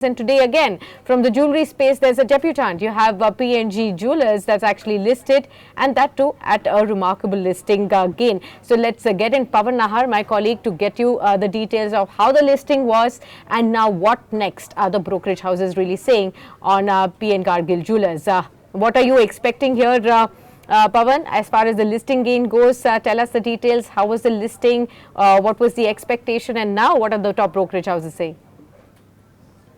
And today again, from the jewelry space, there's a debutante. You have PNG Jewelers that's actually listed, and that too at a remarkable listing gain. So let's get in Pawan Nahar, my colleague, to get you the details of how the listing was and now what next are the brokerage houses really saying on PN Gargil Jewelers. What are you expecting here, Pawan, as far as the listing gain goes? Tell us the details. How was the listing? What was the expectation? And now what are the top brokerage houses saying?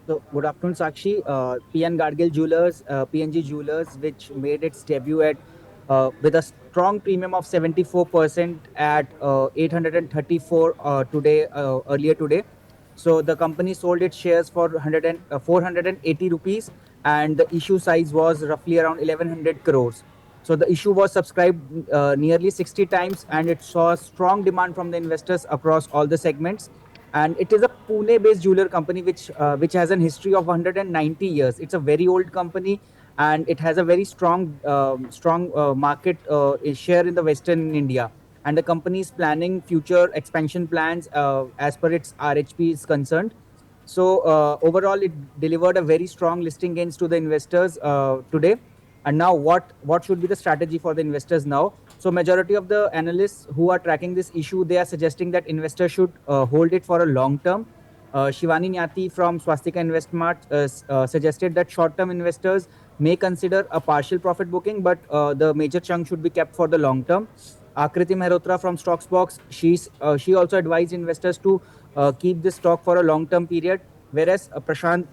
So, good afternoon, Sakshi. PN Gargil Jewelers, PNG Jewelers, which made its debut at with a strong premium of 74% at 834 today, earlier today. So the company sold its shares for 480 rupees, and the issue size was roughly around 1100 crores. So the issue was subscribed nearly 60 times, and it saw strong demand from the investors across all the segments. And it is a Pune-based jeweler company which has an history of 190 years. It's a very old company, and it has a very strong market share in the Western India. And the company is planning future expansion plans as per its RHP is concerned. So overall, it delivered a very strong listing gains to the investors today. And now, what should be the strategy for the investors now? So majority of the analysts who are tracking this issue, they are suggesting that investors should hold it for a long term. Shivani Nyati from Swastika Investmart suggested that short-term investors may consider a partial profit booking, but the major chunk should be kept for the long term. Akriti Mehrotra from Stocksbox, she also advised investors to keep this stock for a long-term period. Whereas Prashant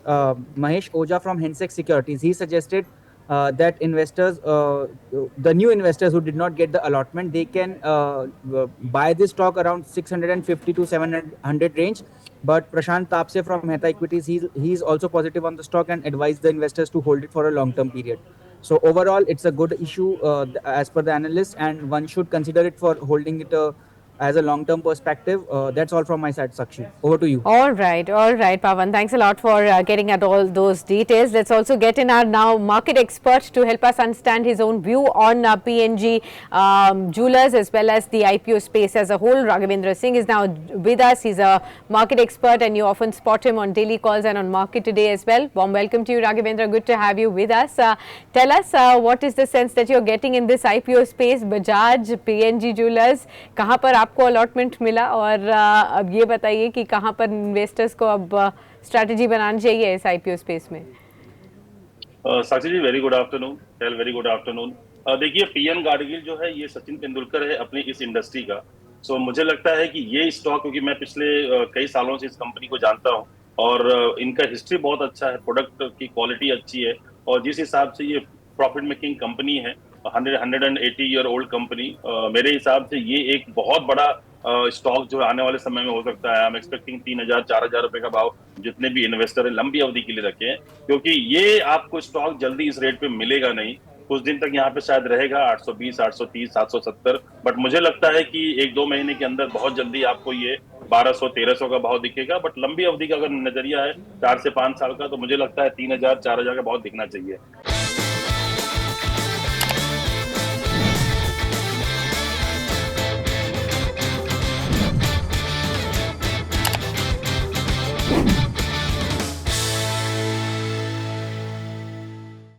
Mahesh Oja from Hensex Securities, he suggested that investors, the new investors who did not get the allotment, they can buy this stock around 650 to 700 range. But Prashant Tapse from Mehta Equities, he's also positive on the stock and advised the investors to hold it for a long-term period. So overall, it's a good issue as per the analyst, and one should consider it for holding it as a long-term perspective. That's all from my side, Sakshi. Over to you. All right, Pawan. Thanks a lot for getting at all those details. Let's also get in our now market expert to help us understand his own view on PNG Jewelers as well as the IPO space as a whole. Raghavendra Singh is now with us. He's a market expert, and you often spot him on daily calls and on Market Today as well. Warm welcome to you, Raghavendra. Good to have you with us. Tell us what is the sense that you're getting in this IPO space? Bajaj, PNG Jewelers, कहाँ पर आपको allotment मिला, और अब ये बताइए कि कहाँ पर इन्वेस्टर्स को अब स्ट्रैटेजी बनानी चाहिए इस आईपीओ स्पेस में? Sakshi ji, very good afternoon. Very good afternoon. देखिए, पीएन गाडगिल जो है ये सचिन तेंदुलकर है अपनी इस इंडस्ट्री का। सो मुझे लगता है कि ये स्टॉक, क्योंकि मैं पिछले कई सालों से इस कंपनी को जानता हूं और इनका हिस्ट्री बहुत अच्छा है, प्रोडक्ट की क्वालिटी अच्छी है, और जिस हिसाब से ये प्रॉफिट मेकिंग कंपनी है, 180 ईयर ओल्ड कंपनी, मेरे हिसाब से ये एक बहुत बड़ा स्टॉक जो आने वाले समय में हो सकता है। आई एम एक्सपेक्टिंग 3,000-4,000 रुपए का भाव जितने भी इन्वेस्टर है लंबी अवधि के लिए रखे हैं, क्योंकि ये आपको स्टॉक जल्दी इस रेट पे मिलेगा नहीं। कुछ दिन तक यहाँ पे शायद रहेगा 820, 830, 770, बट मुझे लगता है कि 1-2 महीने के अंदर बहुत जल्दी आपको ये 1200, 1300 का भाव दिखेगा। बट लंबी अवधि का अगर नजरिया है 4 से 5 साल का, तो मुझे लगता है 3,000, 4,000 का भाव दिखना चाहिए।